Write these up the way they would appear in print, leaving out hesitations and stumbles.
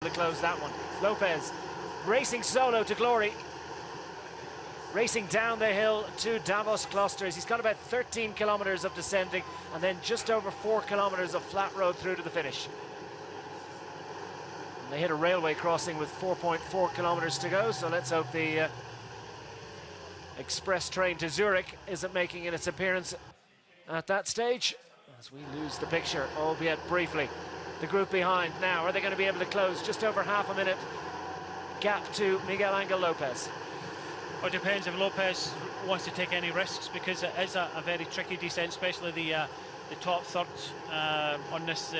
to close that one. Lopez racing solo to glory. Racing down the hill to Davos clusters. He's got about 13 kilometers of descending and then just over 4 kilometers of flat road through to the finish. And they hit a railway crossing with 4.4 kilometers to go, so let's hope the express train to Zurich isn't making its appearance at that stage as we lose the picture, albeit briefly. The group behind now, are they going to be able to close just over half a minute gap to Miguel Angel Lopez? Well, it depends if Lopez wants to take any risks, because it is a very tricky descent, especially the top third on this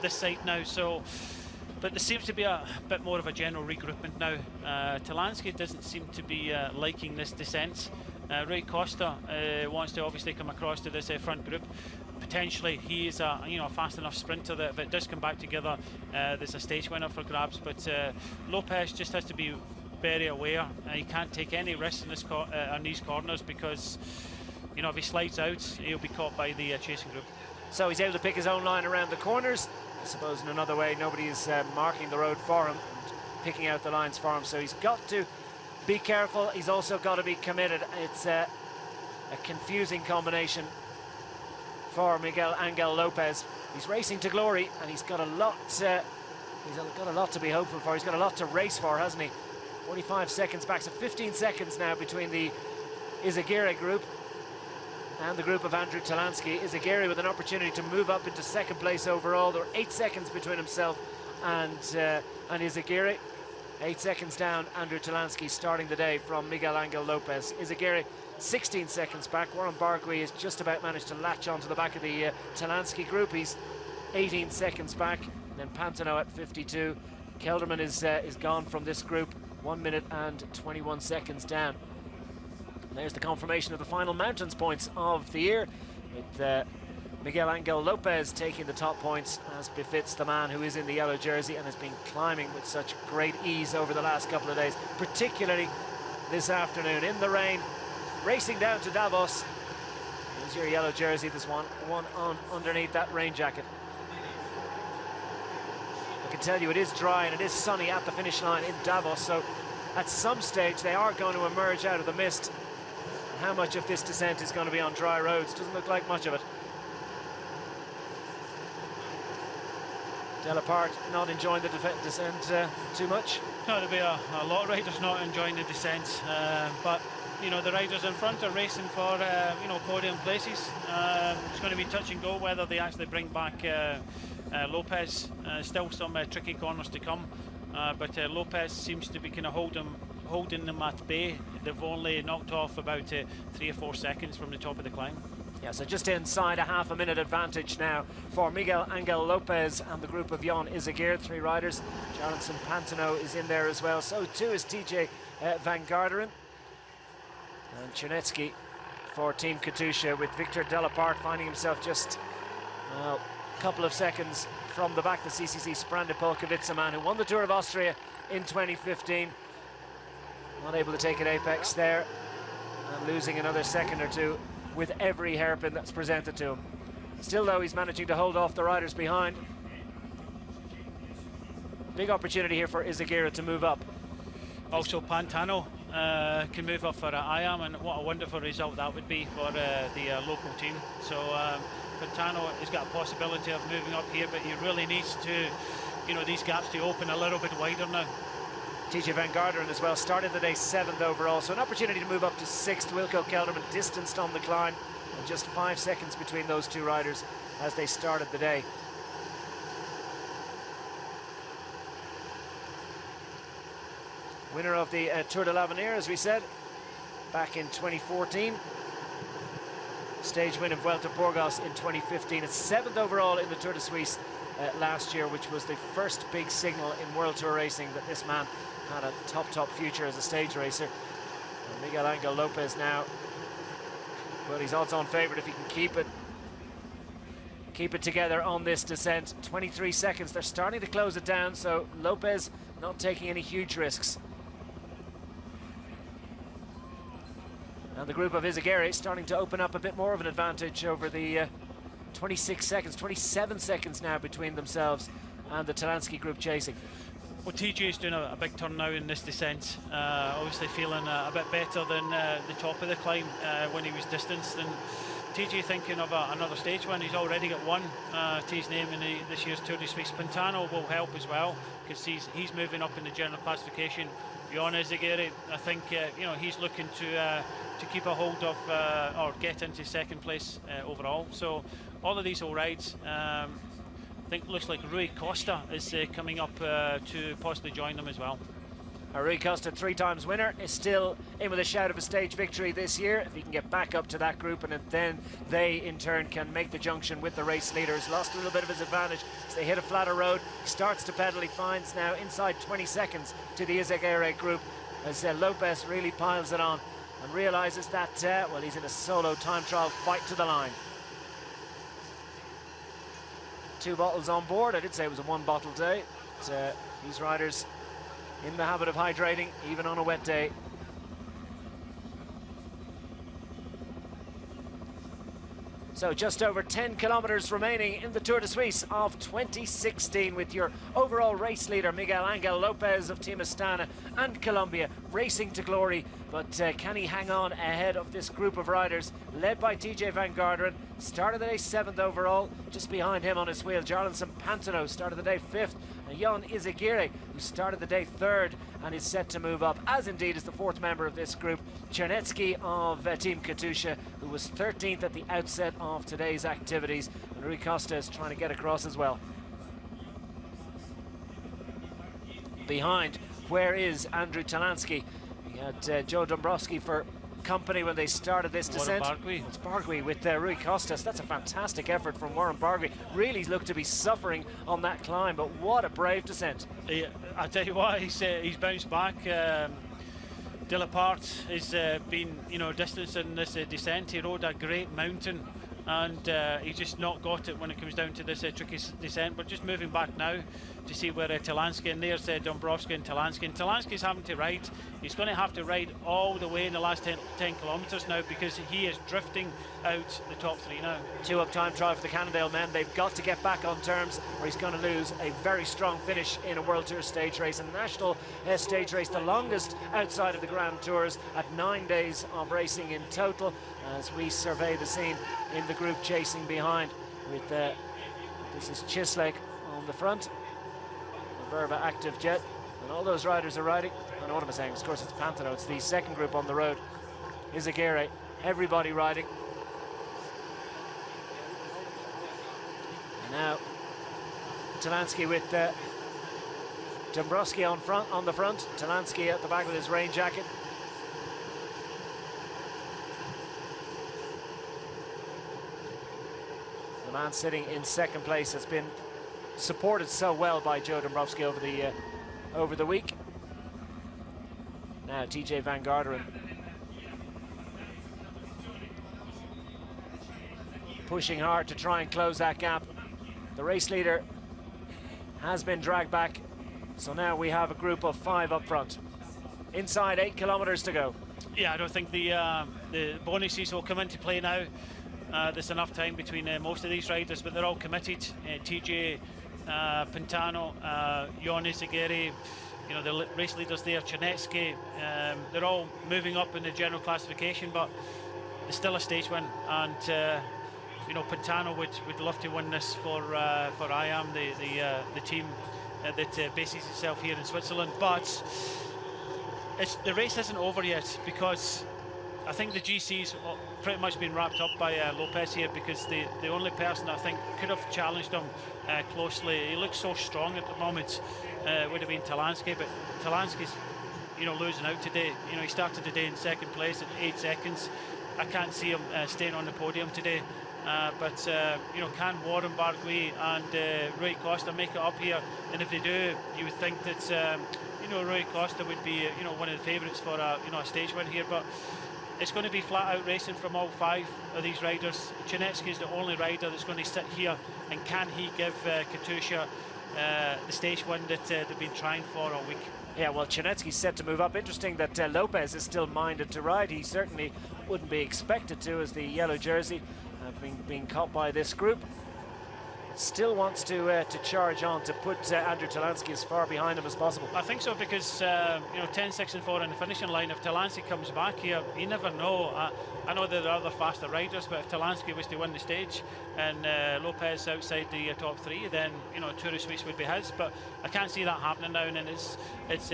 side now. So, but there seems to be a bit more of a general regroupment now. Talansky doesn't seem to be liking this descent. Rui Costa wants to obviously come across to this front group. Potentially he is a fast enough sprinter that if it does come back together, there's a stage winner for grabs. But Lopez just has to be very aware. He can't take any risks in this on these corners, because if he slides out, he'll be caught by the chasing group. So he's able to pick his own line around the corners. I suppose in another way, nobody is marking the road for him and picking out the lines for him. So he's got to be careful. He's also got to be committed. It's a confusing combination for Miguel Angel Lopez. He's racing to glory, and he's got a lot. He's got a lot to be hopeful for. He's got a lot to race for, hasn't he? 45 seconds back, so 15 seconds now between the Izagirre group and the group of Andrew Talansky. Izagirre with an opportunity to move up into second place overall. There were 8 seconds between himself and Izagirre. 8 seconds down, Andrew Talansky starting the day from Miguel Angel Lopez. Izagirre 16 seconds back. Warren Bargui has just about managed to latch onto the back of the Talansky group. He's 18 seconds back. And then Pantano at 52. Kelderman is gone from this group. 1 minute and 21 seconds down. And there's the confirmation of the final mountains points of the year, with Miguel Angel Lopez taking the top points, as befits the man who is in the yellow jersey and has been climbing with such great ease over the last couple of days, particularly this afternoon in the rain, racing down to Davos. Here's your yellow jersey, this one on underneath that rain jacket. I can tell you it is dry and it is sunny at the finish line in Davos, so at some stage they are going to emerge out of the mist. How much of this descent is going to be on dry roads? Doesn't look like much of it. Delapart not enjoying the descent too much. No, there'll be a lot of riders not enjoying the descent, but the riders in front are racing for podium places. It's going to be touch and go whether they actually bring back Lopez. Still some tricky corners to come, but Lopez seems to be kind of holding them at bay. They've only knocked off about 3 or 4 seconds from the top of the climb. Yeah, so just inside a half a minute advantage now for Miguel Angel Lopez and the group of Jon Izagirre. 3 riders. Jarlison Pantano is in there as well. So too is TJ Van Garderen. And Chernetsky for Team Katusha, with Victor Delapart finding himself just a couple of seconds from the back. The CCC Sprande Polkowice man who won the Tour of Austria in 2015. Not able to take an apex there, and losing another second or two with every hairpin that's presented to him. Still though, he's managing to hold off the riders behind. Big opportunity here for Izagirre to move up. Also Pantano can move up for IAM, and what a wonderful result that would be for the local team. So Pantano has got a possibility of moving up here, but he really needs to, these gaps to open a little bit wider now. TJ Van Garderen as well started the day 7th overall, so an opportunity to move up to 6th. Wilco Kelderman distanced on the climb, and just 5 seconds between those 2 riders as they started the day. Winner of the Tour de l'Avenir, as we said, back in 2014. Stage win of Vuelta Burgos in 2015. It's 7th overall in the Tour de Suisse last year, which was the first big signal in World Tour racing that this man had a top future as a stage racer. And Miguel Angel Lopez now, well, he's odds-on favourite if he can keep it together on this descent. 23 seconds, they're starting to close it down, so Lopez not taking any huge risks. And the group of Izagirre starting to open up a bit more of an advantage over the 26 seconds, 27 seconds now between themselves and the Talansky group chasing. Well, TJ is doing a big turn now in this descent. Obviously feeling a bit better than the top of the climb when he was distanced. And TJ thinking of another stage win. He's already got one to his name in this year's Tour de Suisse. Pantano will help as well because he's moving up in the general classification. Jan Izagirre, I think he's looking to keep a hold of or get into second place overall. So all of these will ride. I think looks like Rui Costa is coming up to possibly join them as well. Rui Costa, 3 times winner, is still in with a shout of a stage victory this year. If he can get back up to that group, and then they in turn can make the junction with the race leaders. Lost a little bit of his advantage as they hit a flatter road. He starts to pedal. He finds now inside 20 seconds to the Izagirre group as Lopez really piles it on and realizes that well, he's in a solo time trial fight to the line. 2 bottles on board. I did say it was a 1 bottle day. But, these riders in the habit of hydrating even on a wet day. So just over 10 kilometers remaining in the Tour de Suisse of 2016, with your overall race leader Miguel Angel Lopez of Team Astana and Colombia racing to glory. But can he hang on ahead of this group of riders led by TJ Van Garderen? Started the day 7th overall. Just behind him on his wheel, Jarlison Pantano started the day 5th. And Jan Izagirre, who started the day 3rd and is set to move up, as indeed is the 4th member of this group, Chernetsky of Team Katusha, who was 13th at the outset of today's activities. And Rui Costa is trying to get across as well. Behind, where is Andrew Talansky? He had Joe Dombrowski for company when they started this descent. It's Bargui with Rui Costa. So that's a fantastic effort from Warren Bargui. Really looked to be suffering on that climb, but what a brave descent. Yeah, I tell you what, he's bounced back. Delapart has been, distanced in this descent. He rode a great mountain, and he's just not got it when it comes down to this tricky descent. But just moving back now to see where Talansky, and there's Dombrowski and Talansky. And Talansky's having to ride. He's going to have to ride all the way in the last 10 kilometres now, because he is drifting out the top 3 now. 2 up time trial for the Cannondale men. They've got to get back on terms, or he's going to lose a very strong finish in a World Tour stage race, a national stage race, the longest outside of the Grand Tours, at 9 days of racing in total. As we survey the scene in the group chasing behind, with this is Chislake on the front, the Verva Active Jet, and all those riders are riding. I know what am I saying? Of course, it's Pantano. It's the 2nd group on the road. Izagirre, everybody riding. And now Talansky with Dombrowski on the front. Talansky at the back with his rain jacket. The man sitting in 2nd place has been supported so well by Joe Dombrowski over the week. Now TJ Van Garderen pushing hard to try and close that gap. The race leader has been dragged back, so now we have a group of 5 up front. Inside 8 kilometers to go. Yeah, I don't think the bonuses will come into play now. There's enough time between most of these riders, but they're all committed. TJ, Pantano, Jan Izagirre, the race leaders there, Chernetsky, they're all moving up in the general classification, but it's still a stage win. And Pantano would love to win this for IAM, the team that bases itself here in Switzerland. But the race isn't over yet, because I think the GC's pretty much been wrapped up by Lopez here, because the only person I think could have challenged him closely, he looks so strong at the moment, would have been Talansky. But Talansky's losing out today. He started the day in 2nd place at 8 seconds. I can't see him staying on the podium today. But can Warren Bargui and Rui Costa make it up here? And if they do, you would think that Rui Costa would be one of the favourites for a stage win here. But it's going to be flat out racing from all 5 of these riders. Chernetsky is the only rider that's going to sit here, and can he give Katusha the stage win that they've been trying for all week? Yeah, well, Chernetsky's set to move up. Interesting that Lopez is still minded to ride. He certainly wouldn't be expected to, as the yellow jersey having been caught by this group. still wants to charge on to put Andrew Talansky as far behind him as possible. I think so, because 10, 6 and 4 in the finishing line. If Talansky comes back here, you never know. I know there are other faster riders, but if Talansky was to win the stage and Lopez outside the top 3, then Tour de Suisse would be his. But I can't see that happening now, and it's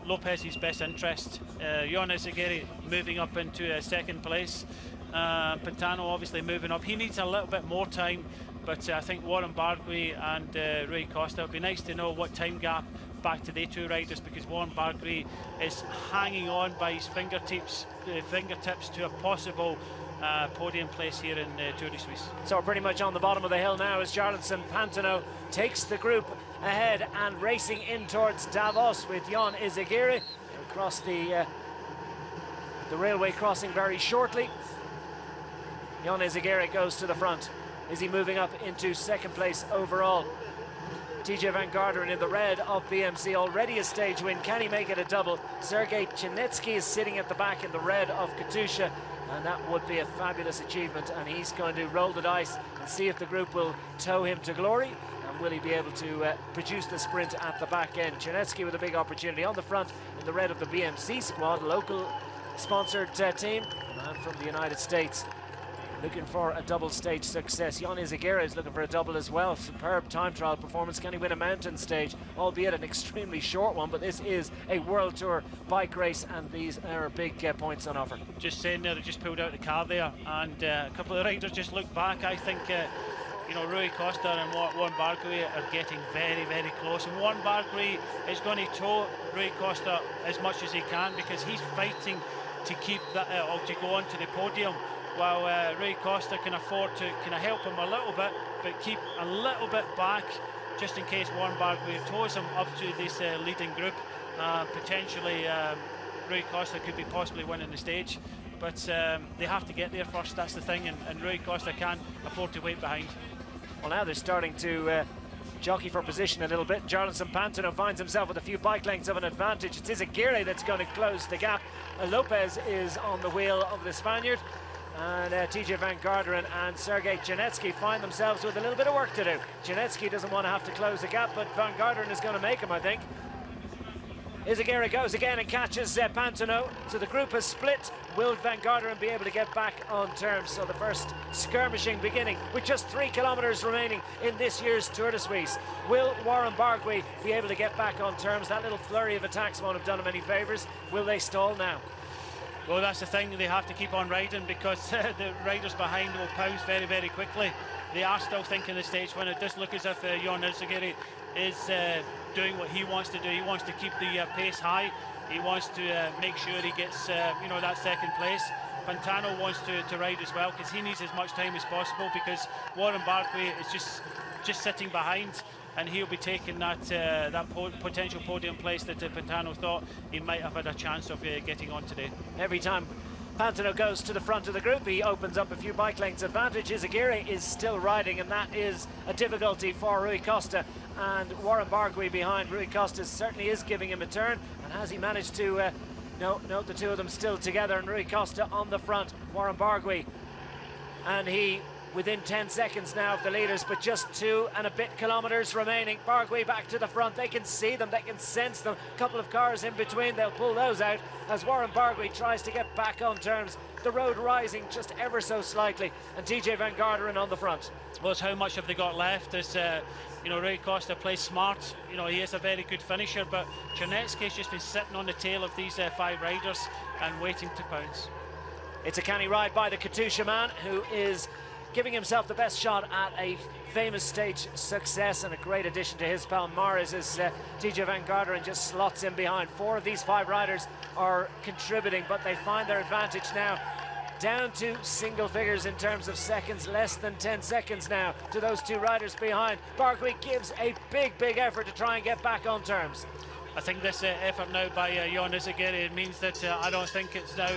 Lopez's best interest. Jon Izagirre moving up into second place. Pantano obviously moving up. He needs a little bit more time, but I think Warren Barguil and Rui Costa, it would be nice to know what time gap back to the two riders, because Warren Barguil is hanging on by his fingertips to a possible podium place here in Tour de Suisse. So we're pretty much on the bottom of the hill now as Jarlison Pantano takes the group ahead and racing in towards Davos with Jon Izagirre. He'll cross the railway crossing very shortly. Jon Izagirre goes to the front. Is he moving up into second place overall? TJ Van Garderen in the red of BMC, already a stage win. Can he make it a double? Sergei Chinetsky is sitting at the back in the red of Katusha, and that would be a fabulous achievement, and he's going to roll the dice and see if the group will tow him to glory, and will he be able to produce the sprint at the back end. Chinetsky with a big opportunity on the front in the red of the BMC squad, local sponsored team, a man from the United States, looking for a double stage success. Jon Izagirre is looking for a double as well. Superb time trial performance. Can he win a mountain stage, albeit an extremely short one? But this is a World Tour bike race, and these are big points on offer. Just saying there, they just pulled out the car there, and a couple of the riders just looked back. I think Rui Costa and Warren Barguil are getting very, very close, and Warren Barguil is going to tow Rui Costa as much as he can, because he's fighting to keep that or to go on to the podium, while Rui Costa can afford to help him a little bit, but keep a little bit back just in case Warren Barguil tows him up to this leading group. Potentially Rui Costa could be possibly winning the stage, but they have to get there first, that's the thing, and Rui Costa can't afford to wait behind. Well, now they're starting to jockey for position a little bit. Jarlison Pantano finds himself with a few bike lengths of an advantage. It's Izagirre that's going to close the gap. Lopez is on the wheel of the Spaniard, and TJ Van Garderen and Sergei Chinetsky find themselves with a little bit of work to do. Chinetsky doesn't want to have to close the gap, but Van Garderen is going to make him, I think. Izagirre goes again and catches Pantano, so the group has split. Will Van Garderen be able to get back on terms? So the first skirmishing beginning with just 3 kilometers remaining in this year's Tour de Suisse. Will Warren Barguil be able to get back on terms? That little flurry of attacks won't have done him any favours. Will they stall now? Well, that's the thing, they have to keep on riding, because the riders behind will pounce very, very quickly. They are still thinking the stage when it does look as if Jon Izagirre is doing what he wants to do. He wants to keep the pace high. He wants to make sure he gets that second place. Pantano wants to ride as well, because he needs as much time as possible, because Warren Barguil is just sitting behind, and he'll be taking that potential podium place that Pantano thought he might have had a chance of getting on today. Every time Pantano goes to the front of the group, he opens up a few bike lengths advantage. Izagirre is still riding, and that is a difficulty for Rui Costa, and Warren Barguil behind. Rui Costa certainly is giving him a turn, and has he managed to no, the two of them still together, and Rui Costa on the front, Warren Barguil, and he within 10 seconds now of the leaders, but just 2 and a bit kilometers remaining. Barguil back to the front. They can see them, they can sense them. A couple of cars in between, they'll pull those out as Warren Barguil tries to get back on terms. The road rising just ever so slightly, and TJ Van Garderen on the front. Well, it's how much have they got left? As Rui Costa plays smart. He is a very good finisher, but Chinetsky's just been sitting on the tail of these 5 riders and waiting to pounce. It's a canny ride by the Katusha man, who is giving himself the best shot at a famous stage success, and a great addition to his Palmares as TJ Van Garderen just slots in behind. 4 of these 5 riders are contributing, but they find their advantage now down to single figures in terms of seconds, less than 10 seconds now to those 2 riders behind. Barguil gives a big effort to try and get back on terms. I think this effort now by Jon Izagirre means that I don't think it's now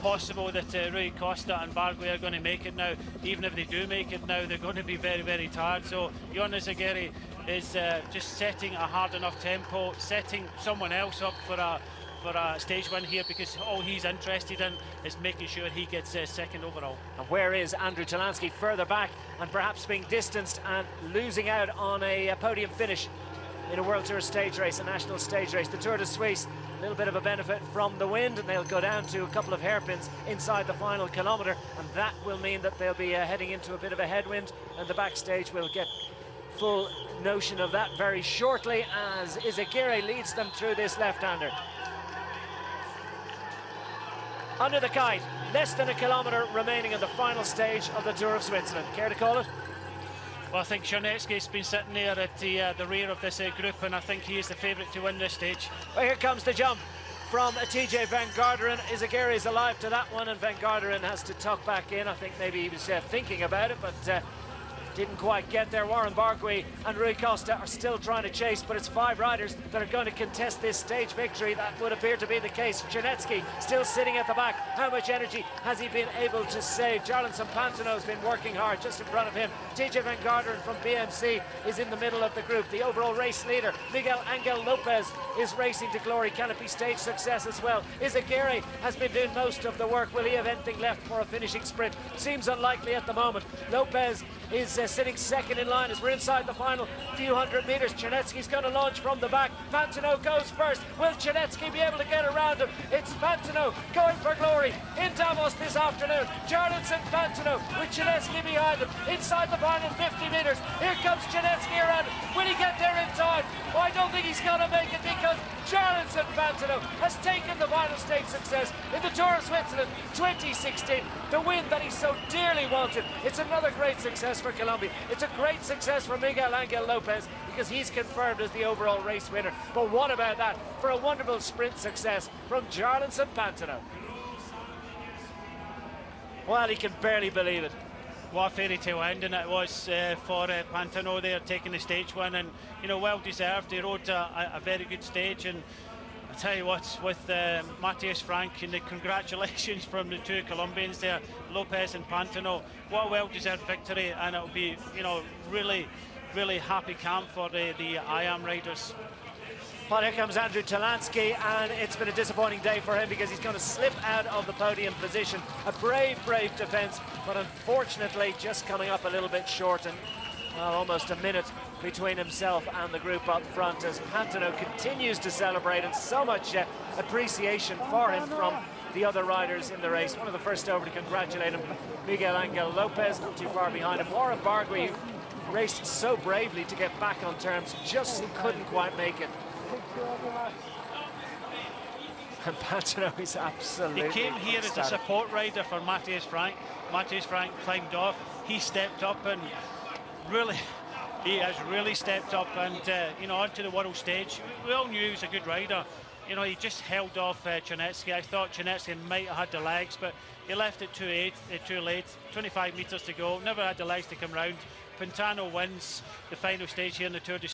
possible that Rui Costa and Barguil are going to make it now. Even if they do make it now, they're going to be very, very tired. So Jon Izagirre is just setting a hard enough tempo, setting someone else up for for a stage win here, because all he's interested in is making sure he gets second overall. And where is Andrew Talansky? Further back, and perhaps being distanced and losing out on a podium finish in a World Tour stage race, a national stage race. The Tour de Suisse, a little bit of a benefit from the wind, and they'll go down to a couple of hairpins inside the final kilometre, and that will mean that they'll be heading into a bit of a headwind, and the backstage will get full notion of that very shortly as Izagirre leads them through this left-hander. Under the kite, less than a kilometre remaining in the final stage of the Tour of Switzerland. Care to call it? Well, I think Czernetski's been sitting there at the rear of this group, and I think he is the favourite to win this stage. Well, here comes the jump from TJ Van Garderen. Izagirre is alive to that one, and Van Garderen has to tuck back in. I think maybe he was thinking about it, but didn't quite get there. Warren Barguil and Rui Costa are still trying to chase, but it's 5 riders that are going to contest this stage victory. That would appear to be the case. Czernetski still sitting at the back. How much energy has he been able to save? Jarlison Pantano has been working hard just in front of him. TJ Van Garderen from BMC is in the middle of the group. The overall race leader, Miguel Angel Lopez, is racing to glory. Can it be stage success as well? Izagirre has been doing most of the work. Will he have anything left for a finishing sprint? Seems unlikely at the moment. Lopez is sitting second in line as we're inside the final few hundred metres. Czernetski's going to launch from the back. Pantano goes first. Will Czernetski be able to get around him? It's Pantano going for glory in Davos this afternoon. Jarlison Pantano with Czernetski behind him inside the final 50 metres. Here comes Czernetski around him. Will he get there in time? Oh, I don't think he's going to make it, because Jarlison Pantano has taken the final stage success in the Tour of Switzerland 2016. The win that he so dearly wanted. It's another great success for Colombia. It's a great success for Miguel Angel Lopez, because he's confirmed as the overall race winner. But what about that for a wonderful sprint success from Jarlison Pantano? Well, he can barely believe it. What a fairy tale ending it was for Pantano there, taking the stage win, and well deserved. He rode a very good stage, and I tell you what, with Matthias Frank, and the congratulations from the two Colombians there, Lopez and Pantano. What a well-deserved victory, and it'll be really happy camp for the IAM riders. Well, here comes Andrew Talansky, and it's been a disappointing day for him, because he's going to slip out of the podium position. A brave defence, but unfortunately just coming up a little bit short, and almost a minute between himself and the group up front, as Pantano continues to celebrate, and so much appreciation for him from the other riders in the race. One of the first over to congratulate him, Miguel Angel Lopez, not too far behind him. Warren Barguil, who raced so bravely to get back on terms, just couldn't quite make it. And Pantano is absolutely He came here as a support rider for Matthias Frank. Matthias Frank climbed off. He stepped up, and he has really stepped up, and onto the world stage. We all knew he was a good rider. He just held off Czernetski. I thought Czernetski might have had the legs, but he left it too late. 25 metres to go. Never had the legs to come round. Pantano wins the final stage here in the Tour de